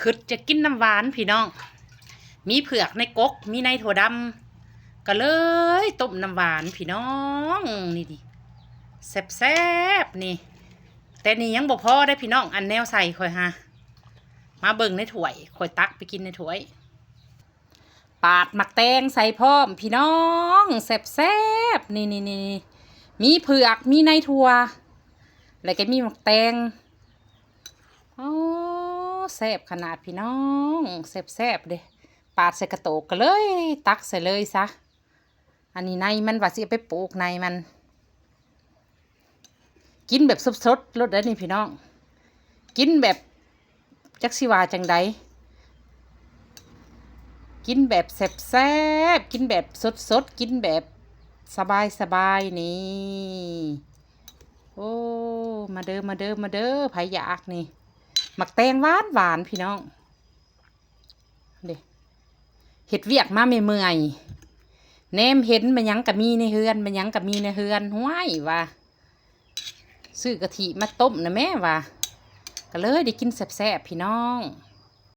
คือจะกินน้ำหวานพี่น้องมีเผือกในกกมีในถั่วดำก็เลยต้มน้ำหวานพี่น้องนี่ดิแซ่บๆนี่แต่นี่ยังบ่พอได้พี่น้องอันแนวใส่ค่อยฮะมาเบิ่งในถ้วยค่อยตักไปกินในถ้วยปาดหมักแตงใส่พร้อมพี่น้องแซ่บๆนี่มีเผือกมีในถั่วแล้วก็มีหมักแตงโอ้แซ่บขนาดพี่น้องแซ่บเด้ปาดใส่กระโตกกันเลยตักใส่เลยซะอันนี้ในมันว่าสิไปปลูกในมันกินแบบสดๆรสได้นี่พี่น้องกินแบบจักสิว่าจังใดกินแบบแซ่บๆกินแบบสดๆกินแบบสบายนี่โอ้มาเด้อไผอยากนี่หมักแตงหวานพี่น้องเด้เฮ็ดเวียกมาเมื่อยแนมเห็นมันยังกะมีในเฮือนห้วยว่าซื้อกะทิมาต้มนะแม่ว่าก็เลยได้กินแซ่บๆพี่น้อง